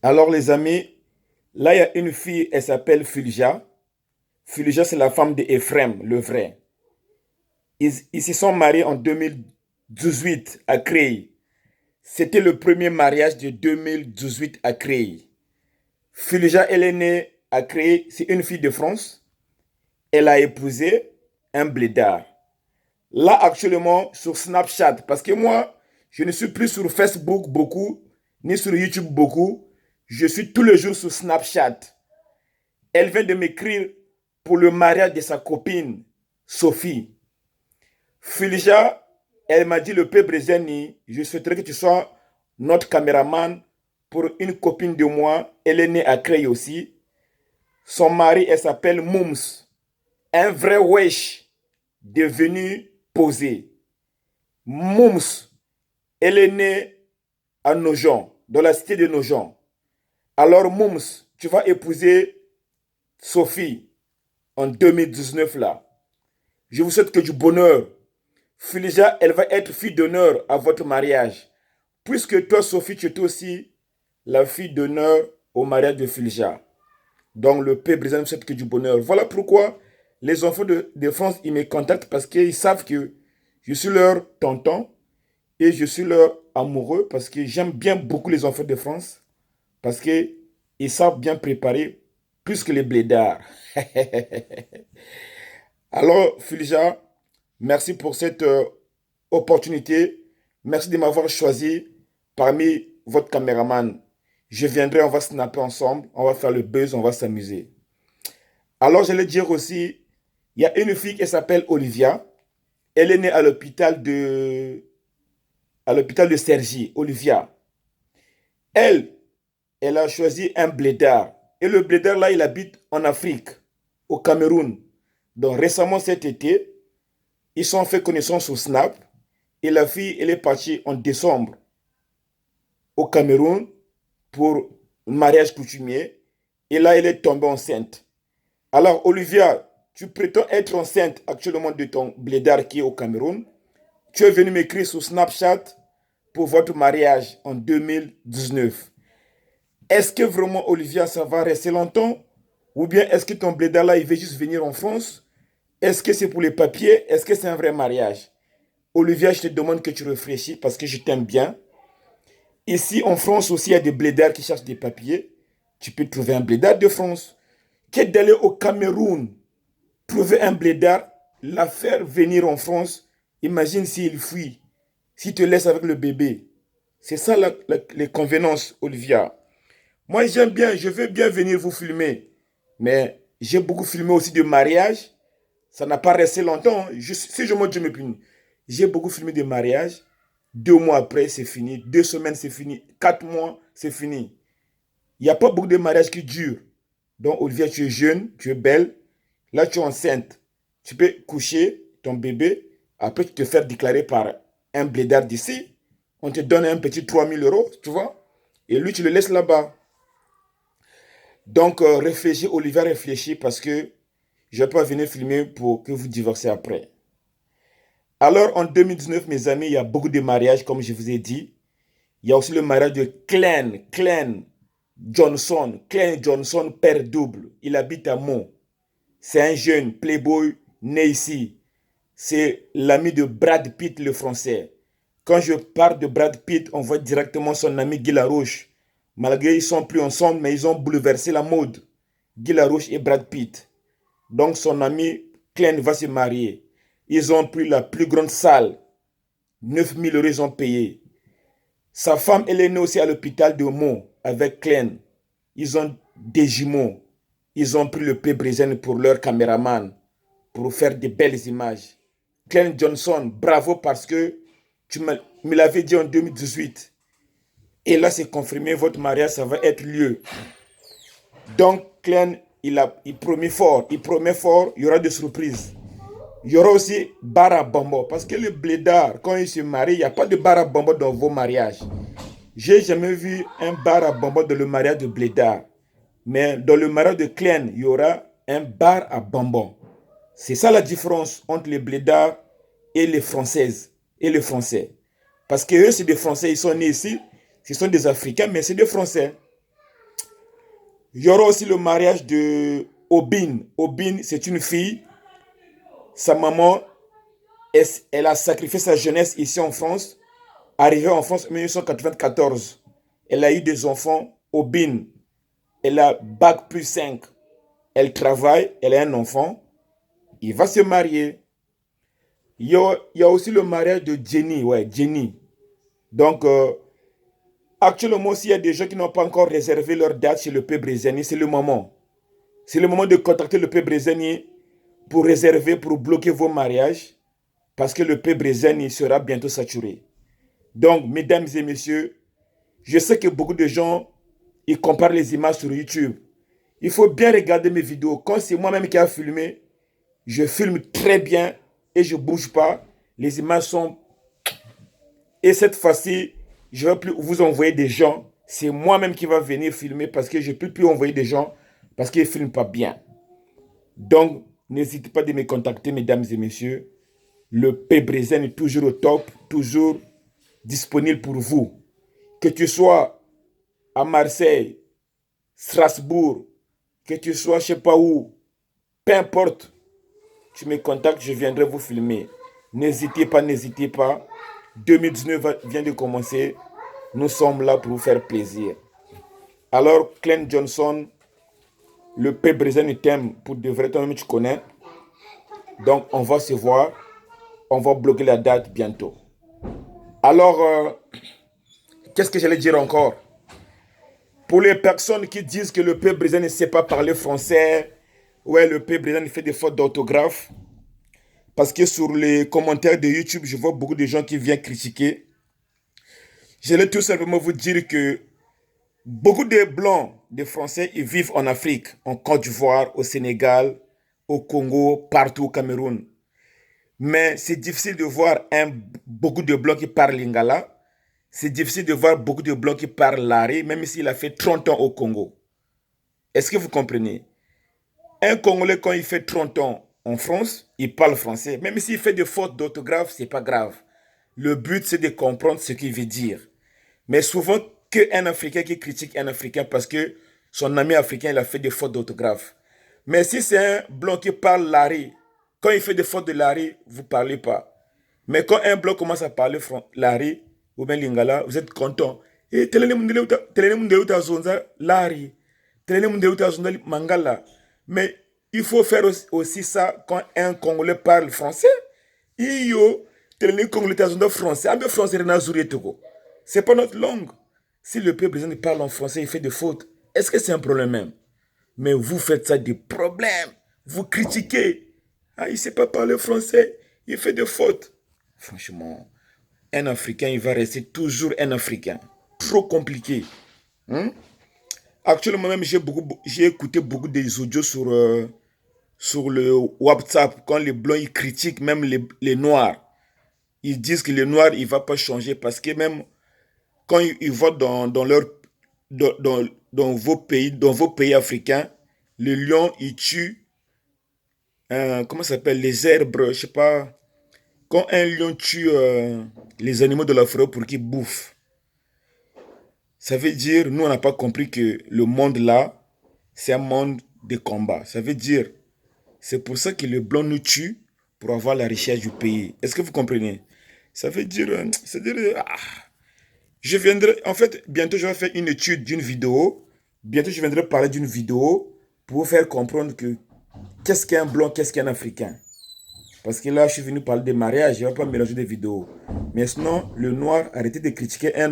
Alors les amis, là il y a une fille, elle s'appelle Fulja. Fulja, c'est la femme d'Ephrem, le vrai. Ils se sont mariés en 2018 à Creil. C'était le premier mariage de 2018 à Creil. Fulja, elle est née à Creil, c'est une fille de France. Elle a épousé un blédard. Là actuellement sur Snapchat, parce que moi, je ne suis plus sur Facebook beaucoup, ni sur YouTube beaucoup. Je suis tous les jours sur Snapchat. Elle vient de m'écrire pour le mariage de sa copine, Sophie. Filja, elle m'a dit, le peuple Brésilien, je souhaiterais que tu sois notre caméraman pour une copine de moi. Elle est née à Creil aussi. Son mari, elle s'appelle Moums. Un vrai wesh devenu posé. Moums, elle est née à Nogent, dans la cité de Nogent. Alors Moums, tu vas épouser Sophie en 2019 là. Je vous souhaite que du bonheur. Filja, elle va être fille d'honneur à votre mariage. Puisque toi, Sophie, tu es aussi la fille d'honneur au mariage de Filja. Donc, le père brésilien ne souhaite que du bonheur. Voilà pourquoi les enfants de France, ils me contactent parce qu'ils savent que je suis leur tonton et je suis leur amoureux parce que j'aime bien beaucoup les enfants de France parce qu'ils savent bien préparer plus que les blédards. Alors, Filja, merci pour cette opportunité. Merci de m'avoir choisi parmi votre caméraman. Je viendrai, on va snapper ensemble, on va faire le buzz, on va s'amuser. Alors, j'allais dire aussi, il y a une fille qui s'appelle Olivia. Elle est née à l'hôpital de Cergy, Olivia. Elle, elle a choisi un blédard. Et le blédard, là, il habite en Afrique, au Cameroun. Donc, récemment, cet été, ils sont fait connaissance au Snap. Et la fille, elle est partie en décembre au Cameroun pour un mariage coutumier. Et là, elle est tombée enceinte. Alors, Olivia, tu prétends être enceinte actuellement de ton blédard qui est au Cameroun. Tu es venu m'écrire sur Snapchat pour votre mariage en 2019. Est-ce que vraiment, Olivia, ça va rester longtemps? Ou bien est-ce que ton blédard là, il veut juste venir en France? Est-ce que c'est pour les papiers? Est-ce que c'est un vrai mariage? Olivia, je te demande que tu réfléchis parce que je t'aime bien. Ici, en France aussi, il y a des blédards qui cherchent des papiers. Tu peux trouver un blédard de France. Qu'est d'aller au Cameroun, trouver un blédard, la faire venir en France. Imagine s'il fuit, s'il te laisse avec le bébé. C'est ça les convenances, Olivia. Moi, j'aime bien, je veux bien venir vous filmer. Mais j'ai beaucoup filmé aussi de mariage. Ça n'a pas resté longtemps. Si je monte, je me punis. J'ai beaucoup filmé de mariage. 2 mois après, c'est fini. 2 semaines, c'est fini. 4 mois, c'est fini. Il n'y a pas beaucoup de mariages qui durent. Donc, Olivia, tu es jeune, tu es belle. Là, tu es enceinte. Tu peux coucher ton bébé. Après, tu te faire déclarer par un blédard d'ici. On te donne un petit 3 000 euros, tu vois. Et lui, tu le laisses là-bas. Donc, réfléchis, Olivia, réfléchis parce que je ne vais pas venir filmer pour que vous divorcez après. Alors, en 2019, mes amis, il y a beaucoup de mariages, comme je vous ai dit. Il y a aussi le mariage de Clan Johnson. Clan Johnson, père double. Il habite à Mont. C'est un jeune playboy né ici. C'est l'ami de Brad Pitt, le français. Quand je parle de Brad Pitt, on voit directement son ami Guy Laroche. Malgré ils sont plus ensemble, mais ils ont bouleversé la mode. Guy Laroche et Brad Pitt. Donc son ami Clan va se marier. Ils ont pris la plus grande salle. 9 000 euros ils ont payé. Sa femme, elle est née aussi à l'hôpital de Meaux avec Clan. Ils ont des jumeaux. Ils ont pris le P brésilien pour leur caméraman pour faire de belles images. Clan Johnson, bravo parce que tu me l'avais dit en 2018. Et là, c'est confirmé, votre mariage, ça va être lieu. Donc, Clan, il promet fort, il y aura des surprises. Il y aura aussi bar à bonbons. Parce que le blédard, quand il se marie, il n'y a pas de bar à bonbons dans vos mariages. J'ai jamais vu un bar à bonbons dans le mariage de blédard. Mais dans le mariage de Clan, il y aura un bar à bonbons. C'est ça la différence entre les blédards et les Françaises et les Français. Parce que eux, c'est des Français, ils sont nés ici, ce sont des Africains, mais c'est des Français. Il y aura aussi le mariage de Obin. Obin, c'est une fille. Sa maman, elle a sacrifié sa jeunesse ici en France. Arrivée en France en 1994. Elle a eu des enfants. Obin, elle a bac plus 5. Elle travaille, elle a un enfant. Il va se marier. Il y a aussi le mariage de Jenny. Ouais, Jenny. Donc, actuellement, s'il y a des gens qui n'ont pas encore réservé leur date chez le P. Brezani, c'est le moment. C'est le moment de contacter le P. Brezani pour réserver, pour bloquer vos mariages, parce que le P. Brezani sera bientôt saturé. Donc, mesdames et messieurs, je sais que beaucoup de gens, ils comparent les images sur YouTube. Il faut bien regarder mes vidéos. Quand c'est moi-même qui ai filmé, je filme très bien et je ne bouge pas. Les images sont... Et cette fois-ci, je ne vais plus vous envoyer des gens. C'est moi-même qui va venir filmer parce que je ne peux plus envoyer des gens parce qu'ils ne filment pas bien. Donc, n'hésitez pas de me contacter, mesdames et messieurs. Le P. Brezani est toujours au top, toujours disponible pour vous. Que tu sois à Marseille, Strasbourg, que tu sois je ne sais pas où, peu importe, tu me contactes, je viendrai vous filmer. N'hésitez pas, n'hésitez pas. 2019 vient de commencer. Nous sommes là pour vous faire plaisir. Alors, Clint Johnson, le P. Brezani t'aime pour de vrai, toi-même tu connais. Donc, on va se voir. On va bloquer la date bientôt. Alors, qu'est-ce que j'allais dire encore? Pour les personnes qui disent que le P. Brezani ne sait pas parler français, ouais, le P. Brezani fait des fautes d'orthographe. Parce que sur les commentaires de YouTube, je vois beaucoup de gens qui viennent critiquer. J'allais tout simplement vous dire que beaucoup de Blancs, de Français, ils vivent en Afrique, en Côte d'Ivoire, au Sénégal, au Congo, partout au Cameroun. Mais c'est difficile de voir beaucoup de Blancs qui parlent Lingala. C'est difficile de voir beaucoup de Blancs qui parlent Lari, même s'il a fait 30 ans au Congo. Est-ce que vous comprenez? Un Congolais, quand il fait 30 ans en France, il parle français. Même s'il fait des fautes d'orthographe, c'est pas grave. Le but, c'est de comprendre ce qu'il veut dire. Mais souvent, qu'un Africain qui critique un Africain parce que son ami africain il a fait des fautes d'orthographe. Mais si c'est un Blanc qui parle Lari, quand il fait des fautes de Lari, vous ne parlez pas. Mais quand un Blanc commence à parler Lari ou bien Lingala, vous êtes content. Et Lari. Mangala. Mais il faut faire aussi ça quand un Congolais parle français. Iyo, Congolais français. C'est pas notre langue. Si le peuple parle en français, il fait des fautes. Est-ce que c'est un problème même? Mais vous faites ça des problèmes. Vous critiquez. Ah, il ne sait pas parler français. Il fait des fautes. Franchement, un Africain, il va rester toujours un Africain. Trop compliqué. Actuellement même, j'ai écouté beaucoup des audios sur le WhatsApp. Quand les Blancs, ils critiquent même les Noirs. Ils disent que les Noirs, il ne va pas changer parce que même quand ils vont dans vos pays africains, les lions, ils tuent, comment ça s'appelle, les herbes, je sais pas. Quand un lion tue les animaux de la forêt pour qu'ils bouffent, ça veut dire, nous, on n'a pas compris que le monde là, c'est un monde de combat. Ça veut dire, c'est pour ça que les blancs nous tuent pour avoir la richesse du pays. Est-ce que vous comprenez? Ça veut dire, je viendrai, en fait, bientôt je vais faire une étude d'une vidéo. Bientôt je viendrai parler d'une vidéo pour vous faire comprendre que qu'est-ce qu'un blanc, qu'est-ce qu'un africain. Parce que là, je suis venu parler de mariage, je ne vais pas mélanger des vidéos. Mais sinon, le noir, arrêtez de critiquer un